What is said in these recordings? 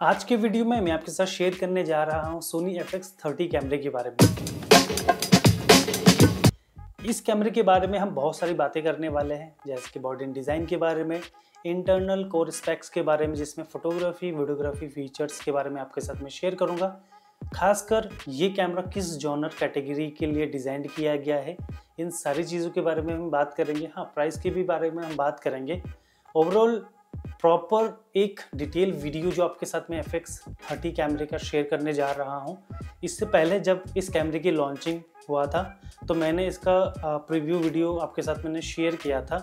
आज के वीडियो में मैं आपके साथ शेयर करने जा रहा हूं सोनी FX30 कैमरे के बारे में। इस कैमरे के बारे में हम बहुत सारी बातें करने वाले हैं, जैसे कि बॉडी डिज़ाइन के बारे में, इंटरनल कोर स्पेक्स के बारे में, जिसमें फोटोग्राफी वीडियोग्राफी फीचर्स के बारे में आपके साथ में शेयर करूंगा। खासकर ये कैमरा किस जॉनर कैटेगरी के लिए डिज़ाइन किया गया है, इन सारी चीज़ों के बारे में हम बात करेंगे। हाँ, प्राइस के भी बारे में हम बात करेंगे। ओवरऑल प्रॉपर एक डिटेल वीडियो जो आपके साथ में FX30 कैमरे का शेयर करने जा रहा हूँ। इससे पहले जब इस कैमरे की लॉन्चिंग हुआ था तो मैंने इसका प्रीव्यू वीडियो आपके साथ मैंने शेयर किया था,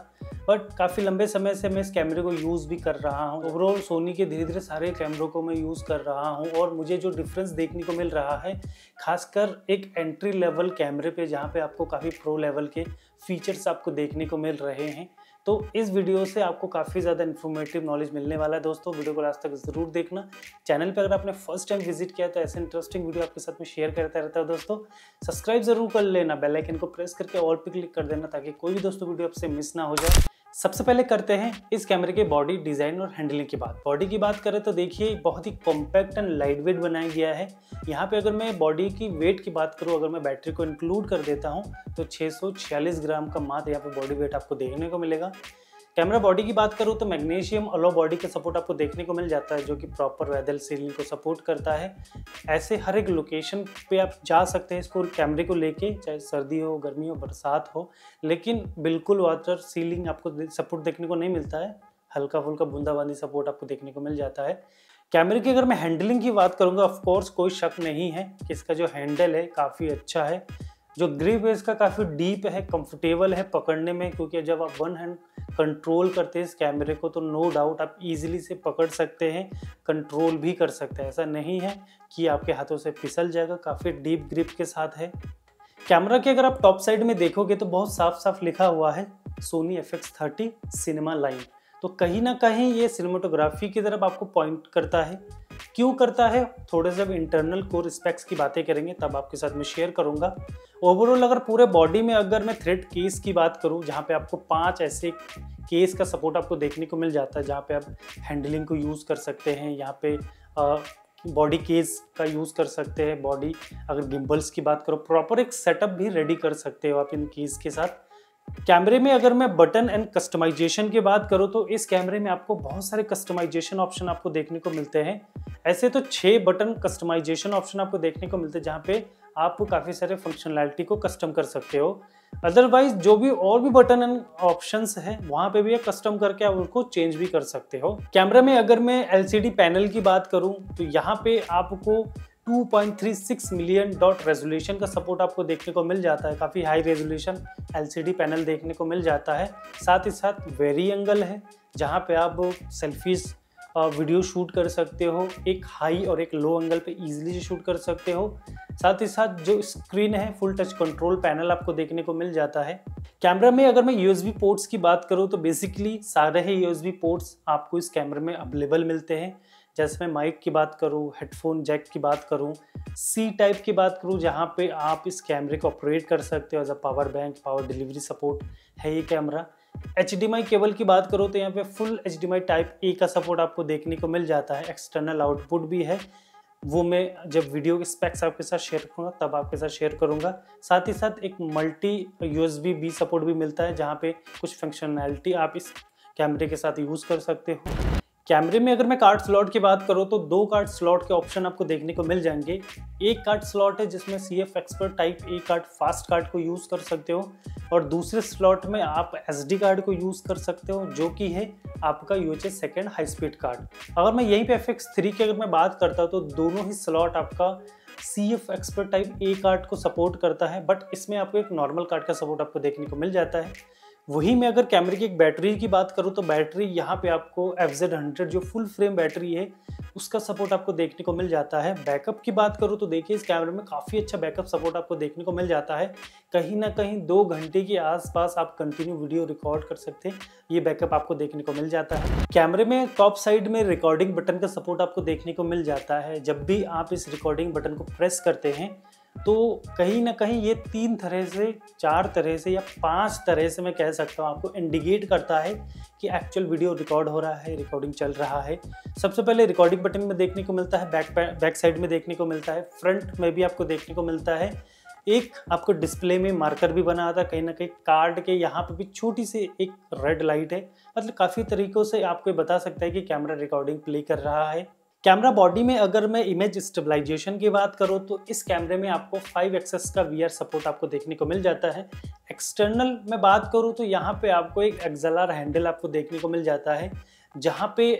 बट काफ़ी लंबे समय से मैं इस कैमरे को यूज़ भी कर रहा हूँ। ओवरऑल सोनी के धीरे धीरे सारे कैमरों को मैं यूज़ कर रहा हूँ और मुझे जो डिफरेंस देखने को मिल रहा है, खासकर एक एंट्री लेवल कैमरे पे जहाँ पे आपको काफ़ी प्रो लेवल के फीचर्स आपको देखने को मिल रहे हैं। तो इस वीडियो से आपको काफ़ी ज़्यादा इन्फॉर्मेटिव नॉलेज मिलने वाला है। दोस्तों, वीडियो को लास्ट तक ज़रूर देखना। चैनल पे अगर आपने फर्स्ट टाइम विजिट किया तो ऐसे इंटरेस्टिंग वीडियो आपके साथ में शेयर करता रहता है। दोस्तों, सब्सक्राइब जरूर कर लेना, बेल आइकन को प्रेस करके ऑल पे क्लिक कर देना ताकि कोई भी दोस्तों वीडियो आपसे मिस ना हो जाए। सबसे पहले करते हैं इस कैमरे के बॉडी डिज़ाइन और हैंडलिंग की बात। बॉडी की बात करें तो देखिए बहुत ही कॉम्पैक्ट एंड लाइट वेट बनाया गया है। यहाँ पे अगर मैं बॉडी की वेट की बात करूँ, अगर मैं बैटरी को इंक्लूड कर देता हूँ तो 646 ग्राम का मात्र यहाँ पे बॉडी वेट आपको देखने को मिलेगा। कैमरा बॉडी की बात करूँ तो मैग्नीशियम अलो बॉडी का सपोर्ट आपको देखने को मिल जाता है, जो कि प्रॉपर वेदर सीलिंग को सपोर्ट करता है। ऐसे हर एक लोकेशन पे आप जा सकते हैं इसको कैमरे को लेके, चाहे सर्दी हो, गर्मी हो, बरसात हो, लेकिन बिल्कुल वाटर सीलिंग आपको सपोर्ट देखने को नहीं मिलता है। हल्का फुल्का बूंदाबांदी सपोर्ट आपको देखने को मिल जाता है। कैमरे की अगर मैं हैंडलिंग की बात करूँगा, ऑफकोर्स कोई शक नहीं है कि इसका जो हैंडल है काफ़ी अच्छा है। जो ग्रिप है इसका काफ़ी डीप है, कंफर्टेबल है पकड़ने में, क्योंकि जब आप वन हैंड कंट्रोल करते हैं इस कैमरे को तो नो डाउट आप इजीली से पकड़ सकते हैं, कंट्रोल भी कर सकते हैं। ऐसा नहीं है कि आपके हाथों से फिसल जाएगा, काफ़ी डीप ग्रिप के साथ है। कैमरा के अगर आप टॉप साइड में देखोगे तो बहुत साफ साफ लिखा हुआ है सोनी FX30 सिनेमा लाइन। तो कहीं ना कहीं ये सिनेमाटोग्राफी की तरफ आपको पॉइंट करता है। क्यों करता है, थोड़े से इंटरनल कोर स्पेक्स की बातें करेंगे तब आपके साथ में शेयर करूंगा। ओवरऑल अगर पूरे बॉडी में अगर मैं थ्रेड केस की बात करूं, जहां पे आपको 5 ऐसे केस का सपोर्ट आपको देखने को मिल जाता है, जहां पे आप हैंडलिंग को यूज़ कर सकते हैं। यहाँ पे बॉडी केस का यूज़ कर सकते हैं। बॉडी अगर गिम्बल्स की बात करो, प्रॉपर एक सेटअप भी रेडी कर सकते हो आप इन केस के साथ। कैमरे में अगर मैं बटन एंड कस्टमाइजेशन की बात करूं तो इस कैमरे में आपको बहुत सारे कस्टमाइजेशन ऑप्शन आपको देखने को मिलते हैं। ऐसे तो 6 बटन कस्टमाइजेशन ऑप्शन आपको देखने को मिलते हैं, जहां पे आप काफ़ी सारे फंक्शनैलिटी को कस्टम कर सकते हो। अदरवाइज जो भी और भी बटन एंड ऑप्शंस हैं वहां पे भी कस्टम करके आप उनको चेंज भी कर सकते हो। कैमरा में अगर मैं LCD पैनल की बात करूं तो यहाँ पे आपको 2.36 मिलियन डॉट रेजोल्यूशन का सपोर्ट आपको देखने को मिल जाता है। काफ़ी हाई रेजोल्यूशन LCD पैनल देखने को मिल जाता है। साथ ही साथ वेरी एंगल है, जहाँ पे आप सेल्फीज वीडियो शूट कर सकते हो, एक हाई और एक लो एंगल पे इजीली शूट कर सकते हो। साथ ही साथ जो स्क्रीन है फुल टच कंट्रोल पैनल आपको देखने को मिल जाता है। कैमरा में अगर मैं USB पोर्ट्स की बात करूँ तो बेसिकली सारे ही USB पोर्ट्स आपको इस कैमरे में अवेलेबल मिलते हैं। जैसे मैं माइक की बात करूं, हेडफोन जैक की बात करूं, C टाइप की बात करूं, जहां पे आप इस कैमरे को ऑपरेट कर सकते हो as a power bank, power delivery support है ये कैमरा। HDMI केबल की बात करो तो यहाँ पे फुल HDMI टाइप A का सपोर्ट आपको देखने को मिल जाता है। एक्सटर्नल आउटपुट भी है, वो मैं जब वीडियो के स्पेक्स आपके साथ शेयर करूँगा तब आपके साथ शेयर करूँगा। साथ ही साथ एक मल्टी USB B सपोर्ट भी मिलता है, जहाँ पे कुछ फंक्शनैलिटी आप इस कैमरे के साथ यूज़ कर सकते हो। कैमरे में अगर मैं कार्ड स्लॉट की बात करूँ तो 2 कार्ड स्लॉट के ऑप्शन आपको देखने को मिल जाएंगे। एक कार्ड स्लॉट है जिसमें CF expert type A card fast card को यूज़ कर सकते हो, और दूसरे स्लॉट में आप SD कार्ड को यूज़ कर सकते हो, जो कि है आपका UHS second high speed card. अगर मैं यहीं पे FX3 की अगर मैं बात करता हूँ तो दोनों ही स्लॉट आपका CF expert type A card को सपोर्ट करता है, बट इसमें आपको एक नॉर्मल कार्ड का सपोर्ट आपको देखने को मिल जाता है। वहीं मैं अगर कैमरे की एक बैटरी की बात करूं तो बैटरी यहाँ पे आपको FZ100 जो फुल फ्रेम बैटरी है उसका सपोर्ट आपको देखने को मिल जाता है। बैकअप की बात करूं तो देखिए इस कैमरे में काफ़ी अच्छा बैकअप सपोर्ट आपको देखने को मिल जाता है। कहीं ना कहीं 2 घंटे के आसपास आप कंटिन्यू वीडियो रिकॉर्ड कर सकते हैं, ये बैकअप आपको देखने को मिल जाता है। कैमरे में टॉप साइड में रिकॉर्डिंग बटन का सपोर्ट आपको देखने को मिल जाता है। जब भी आप इस रिकॉर्डिंग बटन को प्रेस करते हैं तो कहीं ना कहीं ये 3 तरह से, 4 तरह से या 5 तरह से मैं कह सकता हूँ आपको इंडिकेट करता है कि एक्चुअल वीडियो रिकॉर्ड हो रहा है, रिकॉर्डिंग चल रहा है। सबसे पहले रिकॉर्डिंग बटन में देखने को मिलता है, बैक साइड में देखने को मिलता है, फ्रंट में भी आपको देखने को मिलता है। एक आपको डिस्प्ले में मार्कर भी बना आता है, कहीं ना कहीं कार्ड के यहाँ पे भी छोटी सी एक रेड लाइट है। मतलब काफ़ी तरीक़ों से आपको बता सकता है कि कैमरा रिकॉर्डिंग प्ले कर रहा है। कैमरा बॉडी में अगर मैं इमेज स्टेबलाइजेशन की बात करूँ तो इस कैमरे में आपको 5 एक्सेस का VR सपोर्ट आपको देखने को मिल जाता है। एक्सटर्नल में बात करूँ तो यहाँ पे आपको एक XLR हैंडल आपको देखने को मिल जाता है, जहाँ पे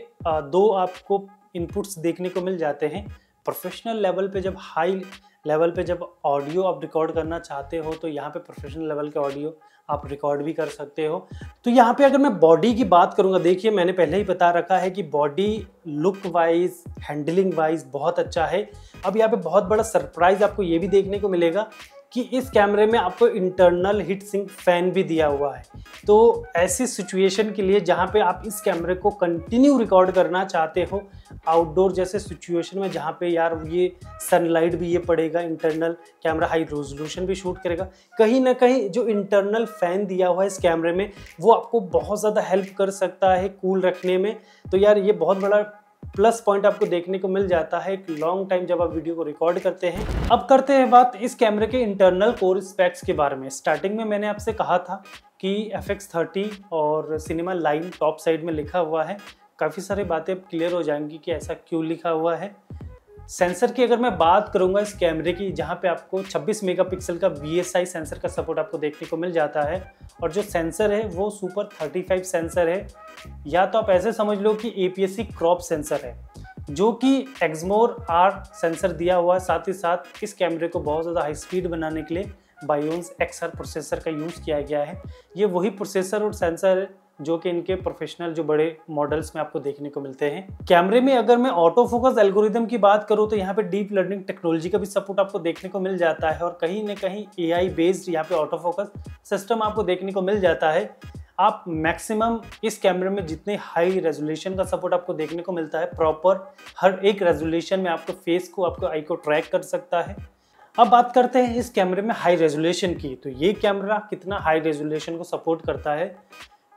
2 आपको इनपुट्स देखने को मिल जाते हैं। प्रोफेशनल लेवल पे जब हाई लेवल पे जब ऑडियो आप रिकॉर्ड करना चाहते हो तो यहाँ पे प्रोफेशनल लेवल के ऑडियो आप रिकॉर्ड भी कर सकते हो। तो यहाँ पे अगर मैं बॉडी की बात करूँगा, देखिए मैंने पहले ही बता रखा है कि body look wise, handling wise बहुत अच्छा है। अब यहाँ पे बहुत बड़ा सरप्राइज आपको ये भी देखने को मिलेगा कि इस कैमरे में आपको इंटरनल हीट सिंक फैन भी दिया हुआ है। तो ऐसी सिचुएशन के लिए जहाँ पे आप इस कैमरे को कंटिन्यू रिकॉर्ड करना चाहते हो, आउटडोर जैसे सिचुएशन में जहाँ पे यार ये सनलाइट भी ये पड़ेगा, इंटरनल कैमरा हाई रेजोल्यूशन भी शूट करेगा, कहीं ना कहीं जो इंटरनल फैन दिया हुआ है इस कैमरे में वो आपको बहुत ज़्यादा हेल्प कर सकता है कूल रखने में। तो यार ये बहुत बड़ा प्लस पॉइंट आपको देखने को मिल जाता है एक लॉन्ग टाइम जब आप वीडियो को रिकॉर्ड करते हैं। अब करते हैं बात इस कैमरे के इंटरनल कोर स्पेक्स के बारे में। स्टार्टिंग में मैंने आपसे कहा था कि FX30 और सिनेमा लाइन टॉप साइड में लिखा हुआ है। काफ़ी सारी बातें अब क्लियर हो जाएंगी कि ऐसा क्यों लिखा हुआ है। सेंसर की अगर मैं बात करूंगा इस कैमरे की, जहां पे आपको 26 मेगापिक्सल का VSI सेंसर का सपोर्ट आपको देखने को मिल जाता है और जो सेंसर है वो सुपर 35 सेंसर है, या तो आप ऐसे समझ लो कि APS-C क्रॉप सेंसर है, जो कि एक्समोर R सेंसर दिया हुआ है। साथ ही साथ इस कैमरे को बहुत ज़्यादा हाई स्पीड बनाने के लिए बायोन्स XR प्रोसेसर का यूज़ किया गया है। ये वही प्रोसेसर और सेंसर है जो कि इनके प्रोफेशनल जो बड़े मॉडल्स में आपको देखने को मिलते हैं। कैमरे में अगर मैं ऑटो फोकस एल्गोरिदम की बात करूं तो यहाँ पे डीप लर्निंग टेक्नोलॉजी का भी सपोर्ट आपको देखने को मिल जाता है और कहीं ना कहीं AI बेस्ड यहाँ पे ऑटो फोकस सिस्टम आपको देखने को मिल जाता है। आप मैक्सिमम इस कैमरे में जितने हाई रेजोल्यूशन का सपोर्ट आपको देखने को मिलता है, प्रॉपर हर एक रेजोल्यूशन में आपको फेस को, आपको आई को ट्रैक कर सकता है। अब बात करते हैं इस कैमरे में हाई रेजोल्यूशन की। तो ये कैमरा कितना हाई रेजोल्यूशन को सपोर्ट करता है।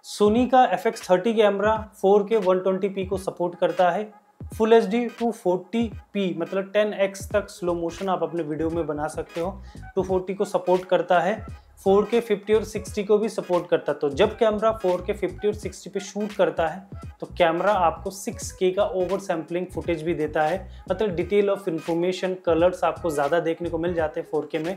सोनी का FX30 कैमरा 4K 120p को सपोर्ट करता है। फुल HD 240p मतलब 10x तक स्लो मोशन आप अपने वीडियो में बना सकते हो। 240 को सपोर्ट करता है। 4K 50 और 60 को भी सपोर्ट करता है। तो जब कैमरा 4K 50 और 60 पे शूट करता है तो कैमरा आपको 6K का ओवर सैम्पलिंग फुटेज भी देता है। मतलब डिटेल ऑफ इंफॉर्मेशन, कलर्स आपको ज़्यादा देखने को मिल जाते हैं 4K में।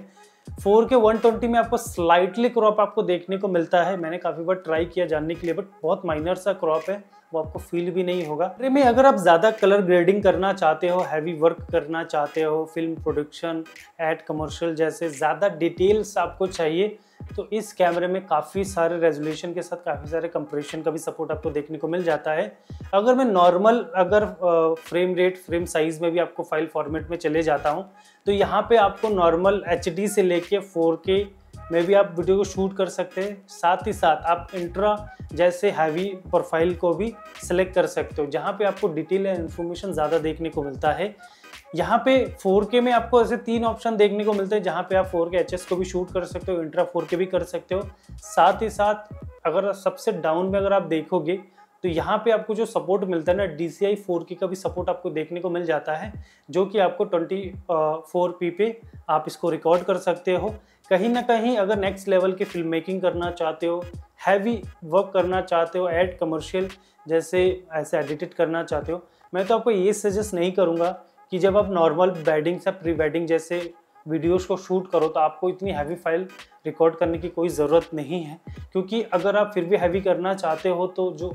4K 120 में आपको स्लाइटली क्रॉप आपको देखने को मिलता है। मैंने काफ़ी बार ट्राई किया जानने के लिए, बट बहुत माइनर सा क्रॉप है, वो आपको फील भी नहीं होगा। में अगर आप ज़्यादा कलर ग्रेडिंग करना चाहते हो, हैवी वर्क करना चाहते हो, फिल्म प्रोडक्शन, एड कमर्शियल जैसे ज़्यादा डिटेल्स आपको चाहिए, तो इस कैमरे में काफ़ी सारे रेजोल्यूशन के साथ काफ़ी सारे कंप्रेशन का भी सपोर्ट आपको देखने को मिल जाता है। अगर मैं normal frame rate, frame size में भी आपको फाइल फॉर्मेट में चले जाता हूँ तो यहाँ पे आपको नॉर्मल HD से लेके 4K में भी आप वीडियो को शूट कर सकते हैं। साथ ही साथ आप इंट्रा जैसे हैवी प्रोफाइल को भी सिलेक्ट कर सकते हो, जहाँ पे आपको डिटेल या इन्फॉर्मेशन ज़्यादा देखने को मिलता है। यहाँ पे 4K में आपको ऐसे 3 ऑप्शन देखने को मिलते हैं, जहाँ पे आप 4K HS को भी शूट कर सकते हो, इंट्रा 4K भी कर सकते हो। साथ ही साथ अगर सबसे डाउन में अगर आप देखोगे तो यहाँ पे आपको जो सपोर्ट मिलता है ना, DCI 4K का भी सपोर्ट आपको देखने को मिल जाता है, जो कि आपको 24p पे आप इसको रिकॉर्ड कर सकते हो। कहीं ना कहीं अगर नेक्स्ट लेवल की फिल्म मेकिंग करना चाहते हो, हैवी वर्क करना चाहते हो, एड कमर्शियल जैसे ऐसे एडिटेड करना चाहते हो, मैं तो आपको ये सजेस्ट नहीं करूँगा कि जब आप नॉर्मल वेडिंग से प्री वेडिंग जैसे वीडियोस को शूट करो तो आपको इतनी हैवी फाइल रिकॉर्ड करने की कोई ज़रूरत नहीं है। क्योंकि अगर आप फिर भी हैवी करना चाहते हो तो जो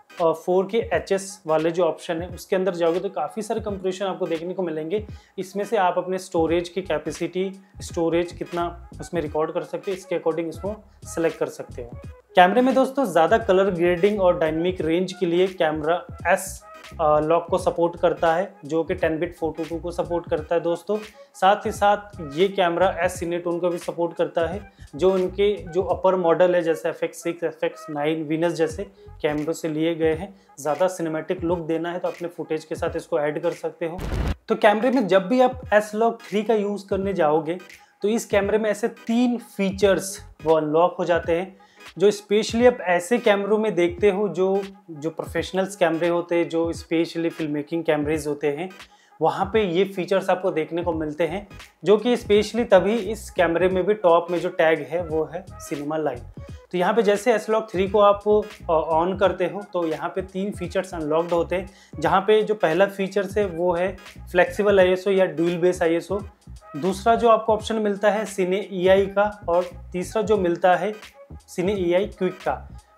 4K HS वाले जो ऑप्शन है उसके अंदर जाओगे तो काफ़ी सारे कंप्रेशन आपको देखने को मिलेंगे। इसमें से आप अपने स्टोरेज की कैपेसिटी, स्टोरेज कितना उसमें रिकॉर्ड कर सकते हैं, इसके अकॉर्डिंग इसको सेलेक्ट कर सकते हो। कैमरे में दोस्तों ज़्यादा कलर ग्रेडिंग और डायनेमिक रेंज के लिए कैमरा S लॉक को सपोर्ट करता है, जो कि 10 बिट 422 को सपोर्ट करता है दोस्तों। साथ ही साथ ये कैमरा S सिनेटोन को भी सपोर्ट करता है, जो उनके जो अपर मॉडल है जैसे FX6, FX9, वीनस जैसे कैमरों से लिए गए हैं। ज़्यादा सिनेमैटिक लुक देना है तो अपने फुटेज के साथ इसको ऐड कर सकते हो। तो कैमरे में जब भी आप S-Log3 का यूज़ करने जाओगे तो इस कैमरे में ऐसे 3 फीचर्स वो अनलॉक हो जाते हैं जो स्पेशली आप ऐसे कैमरों में देखते हो जो प्रोफेशनल्स कैमरे होते हैं, जो स्पेशली फिल्म मेकिंग कैमरेज होते हैं, वहाँ पे ये फीचर्स आपको देखने को मिलते हैं, जो कि स्पेशली तभी इस कैमरे में भी टॉप में जो टैग है वो है सिनेमा लाइन। तो यहाँ पे जैसे S-Log3 को आप ऑन करते हो तो यहाँ पे 3 फीचर्स अनलॉक्ड होते हैं, जहाँ पे जो पहला फीचर्स है वो है फ्लेक्सिबल ISO या ड्यूल बेस ISO, दूसरा जो आपको ऑप्शन मिलता है सिने EI का, और तीसरा जो मिलता है सिने EI क्विक का।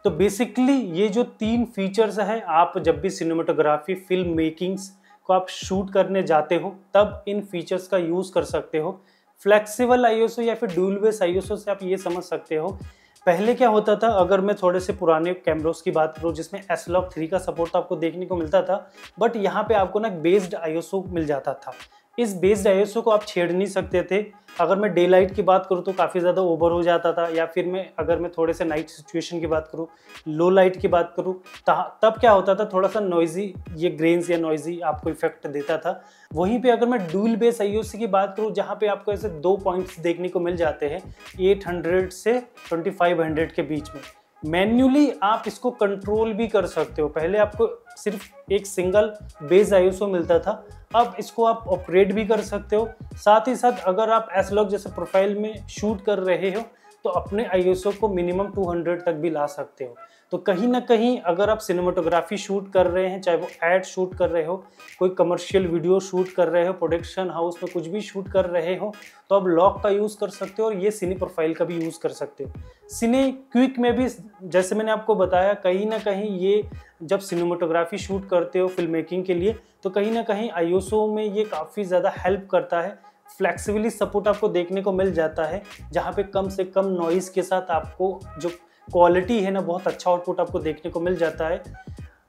तो बेसिकली ये जो 3 फीचर्स है, आप जब भी सिनेमेटोग्राफी फिल्म मेकिंग्स को आप शूट करने जाते हो तब इन फीचर्स का यूज़ कर सकते हो। फ्लेक्सिबल ISO या फिर ड्यूल बेस ISO से आप ये समझ सकते हो, पहले क्या होता था, अगर मैं थोड़े से पुराने कैमरोस की बात करूँ जिसमें S-Log3 का सपोर्ट आपको देखने को मिलता था, बट यहाँ पे आपको ना बेस्ड ISO मिल जाता था। इस बेस्ड ISO को आप छेड़ नहीं सकते थे। अगर मैं डे लाइट की बात करूँ तो काफ़ी ज़्यादा ओवर हो जाता था, या फिर अगर मैं थोड़े से नाइट सिचुएशन की बात करूँ, लो लाइट की बात करूँ, तब क्या होता था, थोड़ा सा नॉइजी ये ग्रेन्स या नॉइजी आपको इफेक्ट देता था। वहीं पे अगर मैं ड्यूल बेस ISO की बात करूँ, जहाँ पे आपको ऐसे 2 पॉइंट्स देखने को मिल जाते हैं 800 से 2500 के बीच में, मैन्युअली आप इसको कंट्रोल भी कर सकते हो। पहले आपको सिर्फ एक सिंगल बेस ISO मिलता था, अब इसको आप ऑपरेट भी कर सकते हो। साथ ही साथ अगर आप S-Log जैसे प्रोफाइल में शूट कर रहे हो तो अपने ISO को मिनिमम 200 तक भी ला सकते हो। तो कहीं ना कहीं अगर आप सिनेमेटोग्राफी शूट कर रहे हैं, चाहे वो एड शूट कर रहे हो, कोई कमर्शियल वीडियो शूट कर रहे हो, प्रोडक्शन हाउस में कुछ भी शूट कर रहे हो, तो आप लॉक का यूज़ कर सकते हो और ये सिने प्रोफाइल का भी यूज़ कर सकते हो। सिने क्विक में भी जैसे मैंने आपको बताया, कहीं ना कहीं ये जब सिनेमेटोग्राफी शूट करते हो फिल्म मेकिंग के लिए तो कहीं ना कहीं ISO में ये काफ़ी ज़्यादा हेल्प करता है। फ्लेक्सिबली सपोर्ट आपको देखने को मिल जाता है, जहाँ पे कम से कम नॉइज़ के साथ आपको जो क्वालिटी है ना, बहुत अच्छा आउटपुट आपको देखने को मिल जाता है।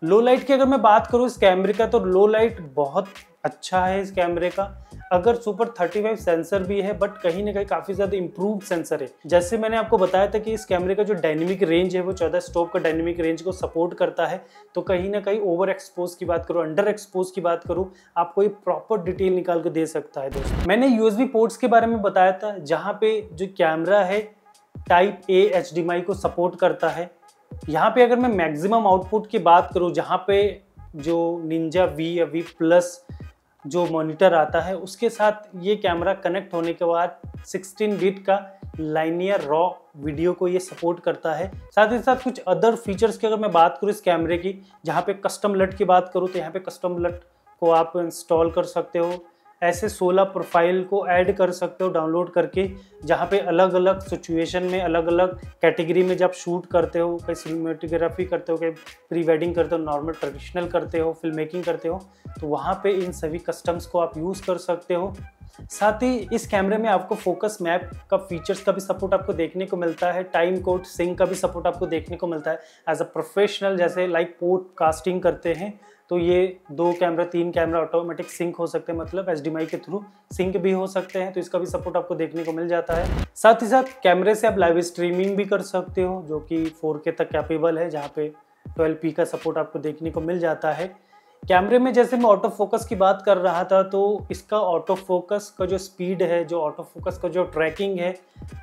लो लाइट की अगर मैं बात करूँ इस कैमरे का, तो लो लाइट बहुत अच्छा है इस कैमरे का। अगर सुपर 35 सेंसर भी है, बट कहीं ना कहीं काफ़ी ज़्यादा इम्प्रूव्ड सेंसर है। जैसे मैंने आपको बताया था कि इस कैमरे का जो डायनेमिक रेंज है वो 14 स्टॉप का डायनेमिक रेंज को सपोर्ट करता है। तो कहीं ना कहीं ओवर एक्सपोज की बात करूँ, अंडर एक्सपोज की बात करूँ, आपको एक प्रॉपर डिटेल निकाल कर दे सकता है। दोस्तों, मैंने USB पोर्ट्स के बारे में बताया था, जहाँ पे जो कैमरा है टाइप A HDMI को सपोर्ट करता है। यहाँ पे अगर मैं मैक्सिमम आउटपुट की बात करूँ, जहाँ पे जो निंजा V या V+ जो मॉनिटर आता है उसके साथ ये कैमरा कनेक्ट होने के बाद 16 बिट का लाइनियर रॉ वीडियो को ये सपोर्ट करता है। साथ ही साथ कुछ अदर फीचर्स की अगर मैं बात करूँ इस कैमरे की, जहाँ पे कस्टम लट की बात करूँ तो यहाँ पे कस्टम लट को आप इंस्टॉल कर सकते हो। ऐसे 16 प्रोफाइल को ऐड कर सकते हो डाउनलोड करके, जहाँ पे अलग अलग सिचुएशन में अलग अलग कैटेगरी में जब शूट करते हो, कहीं सिनेमेटोग्राफी करते हो, कहीं प्री वेडिंग करते हो, नॉर्मल ट्रेडिशनल करते हो, फिल्म मेकिंग करते हो, तो वहाँ पे इन सभी कस्टम्स को आप यूज़ कर सकते हो। साथ ही इस कैमरे में आपको फोकस मैप का फीचर्स का भी सपोर्ट आपको देखने को मिलता है। टाइम कोड सिंक का भी सपोर्ट आपको देखने को मिलता है। एज अ प्रोफेशनल जैसे लाइव पॉडकास्टिंग करते हैं तो ये 2 कैमरा 3 कैमरा ऑटोमेटिक सिंक हो सकते हैं, मतलब HDMI के थ्रू सिंक भी हो सकते हैं, तो इसका भी सपोर्ट आपको देखने को मिल जाता है। साथ ही साथ कैमरे से आप लाइव स्ट्रीमिंग भी कर सकते हो, जो कि 4K तक कैपेबल है, जहाँ पे 12p का सपोर्ट आपको देखने को मिल जाता है। कैमरे में जैसे मैं ऑटो फोकस की बात कर रहा था, तो इसका ऑटो फोकस का जो स्पीड है, जो ऑटो फोकस का जो ट्रैकिंग है,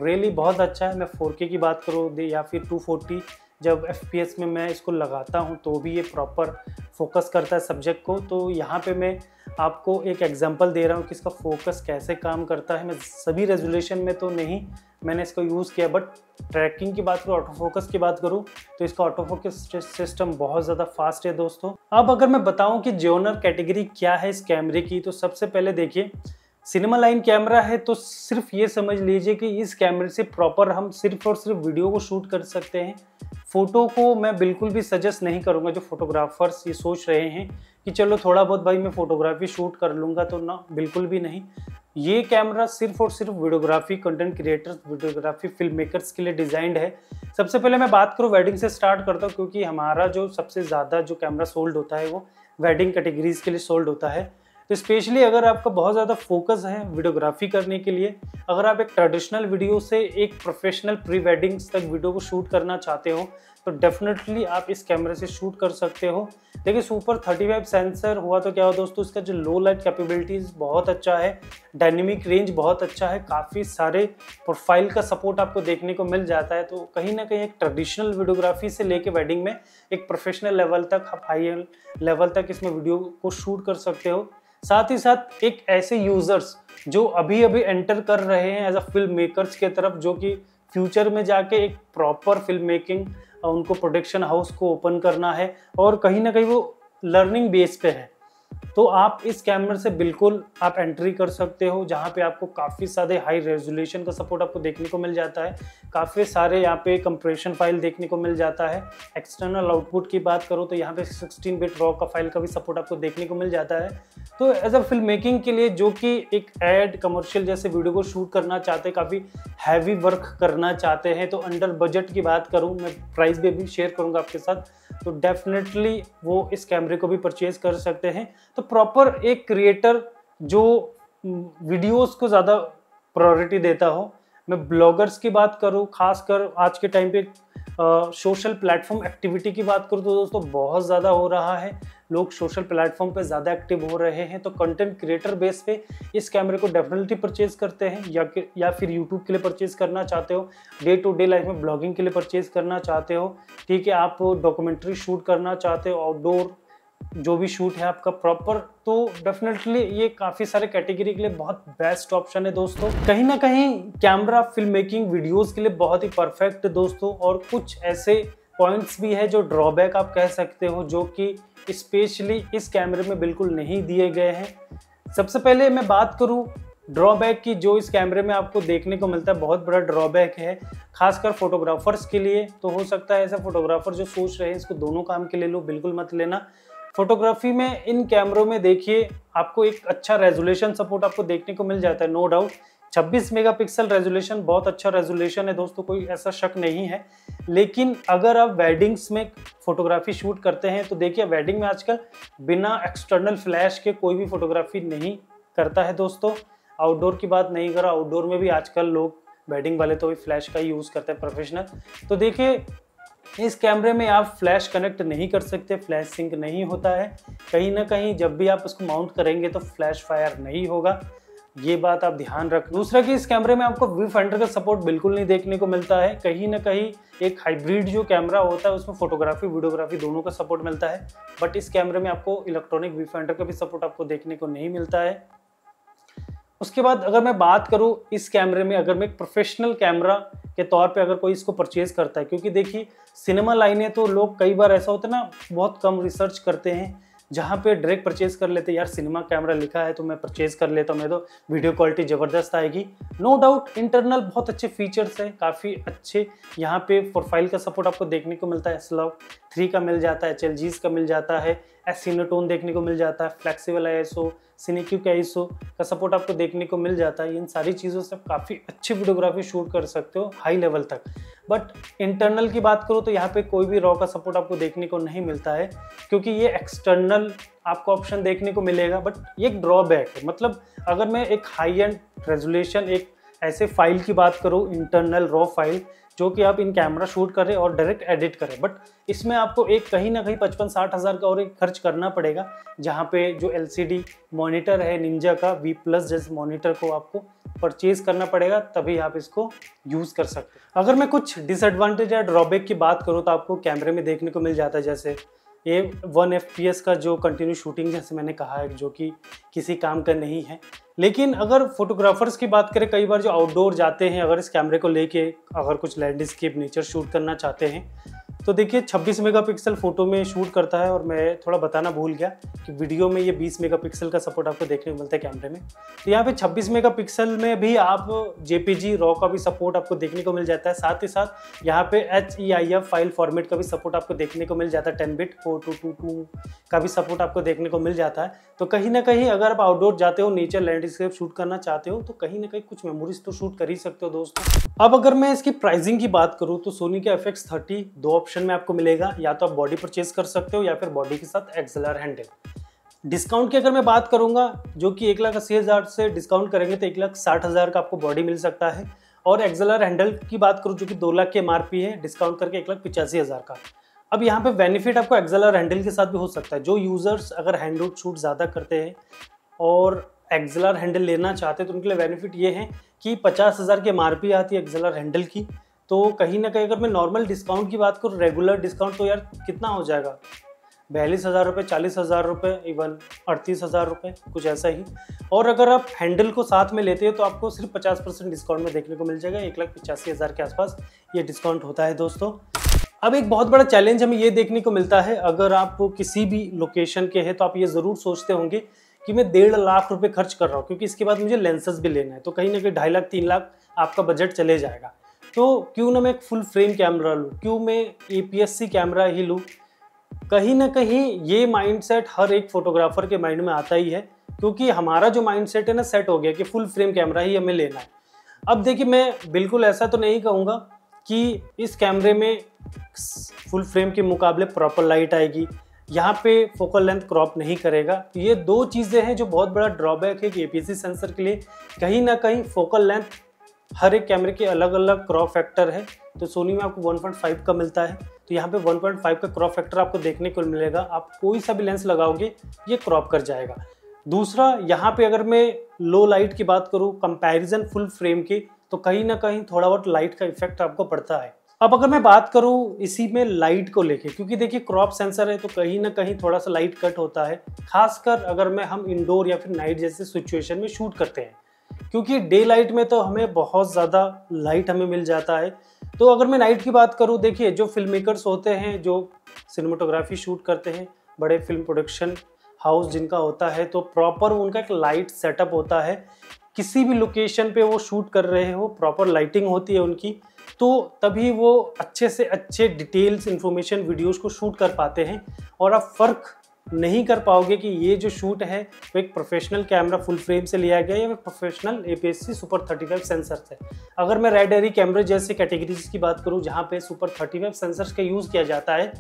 रियली बहुत अच्छा है। मैं 4K की बात करूँ या फिर 240 जब FPS में मैं इसको लगाता हूँ तो भी ये प्रॉपर फोकस करता है सब्जेक्ट को। तो यहाँ पे मैं आपको एक एग्जांपल दे रहा हूँ कि इसका फोकस कैसे काम करता है। मैं सभी रेजोल्यूशन में तो नहीं मैंने इसको यूज़ किया, बट ट्रैकिंग की बात करूँ, ऑटो फोकस की बात करूँ तो इसका ऑटो फोकस सिस्टम बहुत ज़्यादा फास्ट है दोस्तों। अब अगर मैं बताऊँ कि जॉनर कैटेगरी क्या है इस कैमरे की, तो सबसे पहले देखिए, सिनेमा लाइन कैमरा है तो सिर्फ ये समझ लीजिए कि इस कैमरे से प्रॉपर हम सिर्फ और सिर्फ वीडियो को शूट कर सकते हैं। फ़ोटो को मैं बिल्कुल भी सजेस्ट नहीं करूँगा। जो फोटोग्राफर्स ये सोच रहे हैं कि चलो थोड़ा बहुत भाई मैं फ़ोटोग्राफी शूट कर लूँगा, तो ना, बिल्कुल भी नहीं। ये कैमरा सिर्फ और सिर्फ videography content creators, videography film makers के लिए डिज़ाइंड है। सबसे पहले मैं बात करूँ, वेडिंग से स्टार्ट करता हूँ, क्योंकि हमारा जो सबसे ज़्यादा जो कैमरा सोल्ड होता है वो वेडिंग कैटेगरीज़ के लिए सोल्ड होता है। तो स्पेशली अगर आपका बहुत ज़्यादा फोकस है वीडियोग्राफी करने के लिए, अगर आप एक ट्रेडिशनल वीडियो से एक प्रोफेशनल प्री वेडिंग्स तक वीडियो को शूट करना चाहते हो तो डेफिनेटली आप इस कैमरे से शूट कर सकते हो। देखिए सुपर 35 सेंसर हुआ तो क्या हो दोस्तों, इसका जो लो लाइट कैपेबिलिटीज़ बहुत अच्छा है, डायनेमिक रेंज बहुत अच्छा है, काफ़ी सारे प्रोफाइल का सपोर्ट आपको देखने को मिल जाता है। तो कहीं ना कहीं एक ट्रेडिशनल वीडियोग्राफी से लेके वेडिंग में एक प्रोफेशनल लेवल तक, आप हाई लेवल तक इसमें वीडियो को शूट कर सकते हो। साथ ही साथ एक ऐसे यूज़र्स जो अभी अभी एंटर कर रहे हैं एज अ फिल्म मेकर्स के तरफ, जो कि फ्यूचर में जाके एक प्रॉपर फिल्म मेकिंग, उनको प्रोडक्शन हाउस को ओपन करना है और कहीं ना कहीं वो लर्निंग बेस पे है, तो आप इस कैमरे से बिल्कुल आप एंट्री कर सकते हो, जहाँ पे आपको काफ़ी सारे हाई रेजोल्यूशन का सपोर्ट आपको देखने को मिल जाता है, काफ़ी सारे यहाँ पे कंप्रेशन फाइल देखने को मिल जाता है। एक्सटर्नल आउटपुट की बात करो तो यहाँ पे 16 बिट रॉ का फाइल का भी सपोर्ट आपको देखने को मिल जाता है। तो एज अ फिल्म मेकिंग के लिए, जो कि एक एड कमर्शियल जैसे वीडियो को शूट करना चाहते हैं, काफ़ी हैवी वर्क करना चाहते हैं, तो अंडर बजट की बात करूँ, मैं प्राइस भी शेयर करूँगा आपके साथ, तो डेफिनेटली वो इस कैमरे को भी परचेज कर सकते हैं। तो प्रॉपर एक क्रिएटर जो वीडियोस को ज़्यादा प्रायोरिटी देता हो, मैं ब्लॉगर्स की बात करूं, खासकर आज के टाइम पे सोशल प्लेटफॉर्म एक्टिविटी की बात करूं तो दोस्तों बहुत ज़्यादा हो रहा है, लोग सोशल प्लेटफॉर्म पे ज़्यादा एक्टिव हो रहे हैं, तो कंटेंट क्रिएटर बेस पे इस कैमरे को डेफिनेटली परचेज करते हैं, या फिर यूट्यूब के लिए परचेज करना चाहते हो, डे टू डे लाइफ में ब्लॉगिंग के लिए परचेज करना चाहते हो, ठीक है, आप डॉक्यूमेंट्री शूट करना चाहते हो, आउटडोर जो भी शूट है आपका प्रॉपर, तो डेफिनेटली ये काफ़ी सारे कैटेगरी के लिए बहुत बेस्ट ऑप्शन है दोस्तों। कहीं ना कहीं कैमरा फिल्म मेकिंग वीडियोस के लिए बहुत ही परफेक्ट है दोस्तों, और कुछ ऐसे पॉइंट्स भी है जो ड्रॉबैक आप कह सकते हो, जो कि स्पेशली इस कैमरे में बिल्कुल नहीं दिए गए हैं। सबसे पहले मैं बात करूं ड्रॉबैक की, जो इस कैमरे में आपको देखने को मिलता है, बहुत बड़ा ड्रॉबैक है खासकर फोटोग्राफर्स के लिए। तो हो सकता है ऐसा फोटोग्राफर जो सोच रहे हैं इसको दोनों काम के लिए लो, बिल्कुल मत लेना। फोटोग्राफी में इन कैमरों में देखिए आपको एक अच्छा रेजोल्यूशन सपोर्ट आपको देखने को मिल जाता है, नो डाउट। 26 मेगापिक्सल रेजोल्यूशन बहुत अच्छा रेजोल्यूशन है दोस्तों, कोई ऐसा शक नहीं है। लेकिन अगर आप वेडिंग्स में फोटोग्राफी शूट करते हैं तो देखिए वेडिंग में आजकल बिना एक्सटर्नल फ्लैश के कोई भी फोटोग्राफी नहीं करता है दोस्तों। आउटडोर की बात नहीं करो, आउटडोर में भी आजकल लोग वेडिंग वाले तो भी फ्लैश का ही यूज़ करते हैं प्रोफेशनल। तो देखिए इस कैमरे में आप फ्लैश कनेक्ट नहीं कर सकते, फ्लैश सिंक नहीं होता है, कहीं ना कहीं जब भी आप इसको माउंट करेंगे तो फ्लैश फायर नहीं होगा, ये बात आप ध्यान रख। दूसरा कि इस कैमरे में आपको व्यू फाइंडर का सपोर्ट बिल्कुल नहीं देखने को मिलता है, कहीं ना कहीं एक हाइब्रिड जो कैमरा होता है उसमें फोटोग्राफी वीडियोग्राफी दोनों का सपोर्ट मिलता है, बट इस कैमरे में आपको इलेक्ट्रॉनिक व्यू फाइंडर का भी सपोर्ट आपको देखने को नहीं मिलता है। उसके बाद अगर मैं बात करूं इस कैमरे में, अगर मैं एक प्रोफेशनल कैमरा के तौर पे अगर कोई इसको परचेज करता है, क्योंकि देखिए सिनेमा लाइनें तो लोग कई बार ऐसा होता है ना, बहुत कम रिसर्च करते हैं, जहाँ पे डायरेक्ट परचेज कर लेते हैं, यार सिनेमा कैमरा लिखा है तो मैं परचेज कर लेता हूँ, मैं तो वीडियो क्वालिटी ज़बरदस्त आएगी। नो डाउट इंटरनल बहुत अच्छे फीचर्स हैं, काफ़ी अच्छे यहाँ पे प्रोफाइल का सपोर्ट आपको देखने को मिलता है, S-Log 3 का मिल जाता है, HLGs का मिल जाता है, सिनेटोन देखने को मिल जाता है, फ्लेक्सिबल ISO, सिनेक्यू का ISO का सपोर्ट आपको देखने को मिल जाता है। इन सारी चीज़ों से आप काफ़ी अच्छी वीडियोग्राफी शूट कर सकते हो हाई लेवल तक। बट इंटरनल की बात करो तो यहाँ पे कोई भी रॉ का सपोर्ट आपको देखने को नहीं मिलता है, क्योंकि ये एक्सटर्नल आपको ऑप्शन देखने को मिलेगा, बट ये एक ड्रॉबैक है। मतलब अगर मैं एक हाई एंड रेजोल्यूशन एक ऐसे फाइल की बात करूँ, इंटरनल रॉ फाइल जो कि आप इन कैमरा शूट करें और डायरेक्ट एडिट करें, बट इसमें आपको एक कहीं ना कहीं 55-60 हज़ार का और एक खर्च करना पड़ेगा, जहाँ पे जो LCD मॉनिटर है निंजा का V+ जैसे मॉनिटर को आपको परचेज करना पड़ेगा, तभी आप इसको यूज़ कर सकते हैं। अगर मैं कुछ डिसएडवांटेज या ड्रॉबैक की बात करूँ तो आपको कैमरे में देखने को मिल जाता है, जैसे ये 1 FPS का जो कंटिन्यू शूटिंग जैसे मैंने कहा है, जो कि किसी काम का नहीं है। लेकिन अगर फोटोग्राफर्स की बात करें, कई बार जो आउटडोर जाते हैं, अगर इस कैमरे को लेके अगर कुछ लैंडस्केप नेचर शूट करना चाहते हैं, तो देखिए 26 मेगापिक्सल फोटो में शूट करता है, और मैं थोड़ा बताना भूल गया कि वीडियो में ये 20 मेगापिक्सल का सपोर्ट आपको देखने को मिलता है कैमरे में। तो यहाँ पे 26 मेगापिक्सल में भी आप JPG रॉ का भी सपोर्ट आपको देखने को मिल जाता है, साथ ही साथ यहाँ पे HEIF फाइल फॉर्मेट का भी सपोर्ट आपको देखने को मिल जाता है, 10 बिट 4222 का भी सपोर्ट आपको देखने को मिल जाता है। तो कहीं ना कहीं अगर आप आउटडोर जाते हो, नेचर लैंडस्केप शूट करना चाहते हो, तो कहीं ना कहीं कुछ मेमोरीज तो शूट कर ही सकते हो दोस्तों। अब अगर मैं इसकी प्राइसिंग की बात करूँ तो सोनी के FX30 दो ऑप्शन में आपको मिलेगा, या तो आप बॉडी परचेज कर सकते हो या फिर बॉडी के साथ XLR हैंडल। डिस्काउंट की अगर मैं बात करूंगा, जो कि 1,80,000 से डिस्काउंट करेंगे तो 1,60,000 का आपको बॉडी मिल सकता है। और एक्सएलआर हैंडल की बात करूं जो कि 2 लाख के MRP है, डिस्काउंट करके 1,85,000 का। अब यहाँ पे बेनिफिट आपको एक्सएलआर हैंडल के साथ भी हो सकता है। जो यूजर्स अगर हैंड शूट ज़्यादा करते हैं और एक्सएलआर हैंडल लेना चाहते हैं तो उनके लिए बेनिफिट ये है कि 50,000 की MRP आती है एक्सएलआर हैंडल की। तो कहीं ना कहीं अगर मैं नॉर्मल डिस्काउंट की बात करूँ, रेगुलर डिस्काउंट, तो यार कितना हो जाएगा, 42,000 रुपये, 40,000 रुपये, इवन 38,000 रुपये, कुछ ऐसा ही। और अगर आप हैंडल को साथ में लेते हैं तो आपको सिर्फ 50% डिस्काउंट में देखने को मिल जाएगा। 1,85,000 के आसपास ये डिस्काउंट होता है दोस्तों। अब एक बहुत बड़ा चैलेंज हमें ये देखने को मिलता है, अगर आप किसी भी लोकेशन के हैं तो आप ये ज़रूर सोचते होंगे कि मैं 1.5 लाख रुपए खर्च कर रहा हूँ, क्योंकि इसके बाद मुझे लेंसेज भी लेना है, तो कहीं ना कहीं 2.5 लाख 3 लाख आपका बजट चले जाएगा। तो क्यों ना मैं एक फुल फ्रेम कैमरा लूँ, क्यों मैं APS-C कैमरा ही लूँ। कहीं ना कहीं ये माइंडसेट हर एक फोटोग्राफर के माइंड में आता ही है, क्योंकि हमारा जो माइंडसेट है ना सेट हो गया कि फुल फ्रेम कैमरा ही हमें लेना है। अब देखिए, मैं बिल्कुल ऐसा तो नहीं कहूँगा कि इस कैमरे में फुल फ्रेम के मुकाबले प्रॉपर लाइट आएगी, यहाँ पे फोकल लेंथ क्रॉप नहीं करेगा। तो ये दो चीज़ें हैं जो बहुत बड़ा ड्रॉबैक है कि APS-C सेंसर के लिए। कहीं ना कहीं फोकल लेंथ हर एक कैमरे के अलग अलग क्रॉप फैक्टर है। तो सोनी में आपको 1.5 का मिलता है, तो यहाँ पे 1.5 का क्रॉप फैक्टर आपको देखने को मिलेगा। आप कोई सा भी लेंस लगाओगे ये क्रॉप कर जाएगा। दूसरा, यहाँ पे अगर मैं लो लाइट की बात करूँ कंपैरिजन फुल फ्रेम की, तो कहीं ना कहीं थोड़ा बहुत लाइट का इफेक्ट आपको पड़ता है। अब अगर मैं बात करूँ इसी में लाइट को लेके, क्योंकि देखिए क्रॉप सेंसर है तो कहीं ना कहीं थोड़ा सा लाइट कट होता है, खासकर अगर हम इंडोर या फिर नाइट जैसे सिचुएशन में शूट करते हैं, क्योंकि डे लाइट में तो हमें बहुत ज़्यादा लाइट हमें मिल जाता है। तो अगर मैं नाइट की बात करूँ, देखिए जो फिल्म मेकर्स होते हैं, जो सिनेमाटोग्राफी शूट करते हैं, बड़े फिल्म प्रोडक्शन हाउस जिनका होता है, तो प्रॉपर उनका एक लाइट सेटअप होता है। किसी भी लोकेशन पे वो शूट कर रहे हो, प्रॉपर लाइटिंग होती है उनकी, तो तभी वो अच्छे से अच्छे डिटेल्स इन्फॉर्मेशन वीडियोस को शूट कर पाते हैं। और आप फ़र्क नहीं कर पाओगे कि ये जो शूट है वो एक प्रोफेशनल कैमरा फुल फ्रेम से लिया गया या प्रोफेशनल APS-C सुपर 35 सेंसर से। अगर मैं रेड एरी कैमरे जैसे कैटेगरीज की बात करूं जहां पे सुपर 35 सेंसर्स का यूज़ किया जाता है,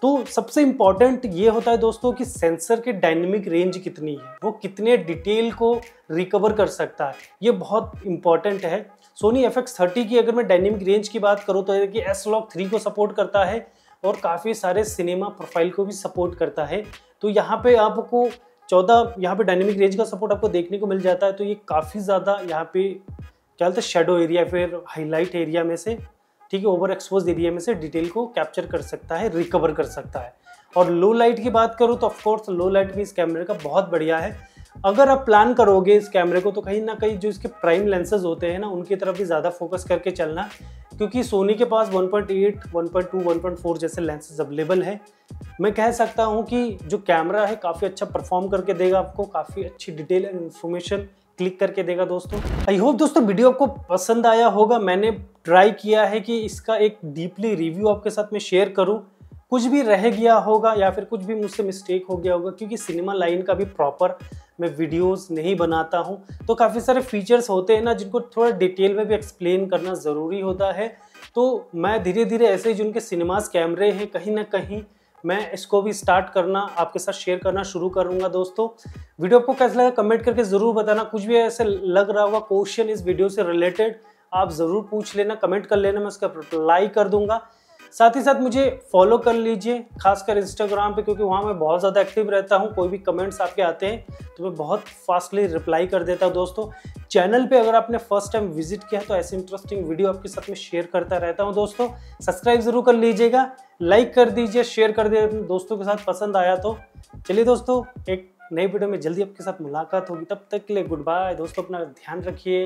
तो सबसे इम्पॉर्टेंट ये होता है दोस्तों कि सेंसर की डायनेमिक रेंज कितनी है, वो कितने डिटेल को रिकवर कर सकता है, ये बहुत इंपॉर्टेंट है। सोनी FX30 की अगर मैं डायनेमिक रेंज की बात करूँ तो ये S-Log3 को सपोर्ट करता है और काफ़ी सारे सिनेमा प्रोफाइल को भी सपोर्ट करता है। तो यहाँ पे आपको 14 यहाँ पे डायनेमिक रेंज का सपोर्ट आपको देखने को मिल जाता है। तो ये काफ़ी ज़्यादा यहाँ पे क्या बोलते हैं शेडो एरिया फिर हाईलाइट एरिया में से, ठीक है, ओवर एक्सपोज एरिया में से डिटेल को कैप्चर कर सकता है, रिकवर कर सकता है। और लो लाइट की बात करूँ तो ऑफकोर्स लो लाइट भी इस कैमरे का बहुत बढ़िया है। अगर आप प्लान करोगे इस कैमरे को तो कहीं ना कहीं जो इसके प्राइम लेंसेज होते हैं ना उनकी तरफ भी ज़्यादा फोकस करके चलना, क्योंकि सोनी के पास 1.8, 1.2, 1.4 जैसे लेंसेज अवेलेबल है। मैं कह सकता हूँ कि जो कैमरा है काफ़ी अच्छा परफॉर्म करके देगा, आपको काफ़ी अच्छी डिटेल एंड इन्फॉर्मेशन क्लिक करके देगा दोस्तों। आई होप दोस्तों वीडियो आपको पसंद आया होगा। मैंने ट्राई किया है कि इसका एक डीपली रिव्यू आपके साथ में शेयर करूं। कुछ भी रह गया होगा या फिर कुछ भी मुझसे मिस्टेक हो गया होगा, क्योंकि सिनेमा लाइन का भी प्रॉपर मैं वीडियोस नहीं बनाता हूं, तो काफ़ी सारे फीचर्स होते हैं ना जिनको थोड़ा डिटेल में भी एक्सप्लेन करना ज़रूरी होता है। तो मैं धीरे धीरे ऐसे ही जिनके सिनेमास कैमरे हैं कहीं ना कहीं मैं इसको भी स्टार्ट करना आपके साथ शेयर करना शुरू करूंगा दोस्तों। वीडियो आपको कैसा लगा कमेंट करके ज़रूर बताना। कुछ भी ऐसे लग रहा होगा क्वेश्चन इस वीडियो से रिलेटेड आप ज़रूर पूछ लेना, कमेंट कर लेना, मैं उसका रिप्लाई कर दूंगा। साथ ही साथ मुझे फॉलो कर लीजिए, खासकर इंस्टाग्राम पे, क्योंकि वहाँ मैं बहुत ज़्यादा एक्टिव रहता हूँ। कोई भी कमेंट्स आपके आते हैं तो मैं बहुत फास्टली रिप्लाई कर देता हूँ दोस्तों। चैनल पे अगर आपने फर्स्ट टाइम विजिट किया है तो ऐसे इंटरेस्टिंग वीडियो आपके साथ में शेयर करता रहता हूँ दोस्तों। सब्सक्राइब जरूर कर लीजिएगा, लाइक कर दीजिए, शेयर कर दीजिए अपने दोस्तों के साथ पसंद आया तो। चलिए दोस्तों, एक नई वीडियो में जल्दी आपके साथ मुलाकात होगी, तब तक के लिए गुड बाय दोस्तों, अपना ध्यान रखिए।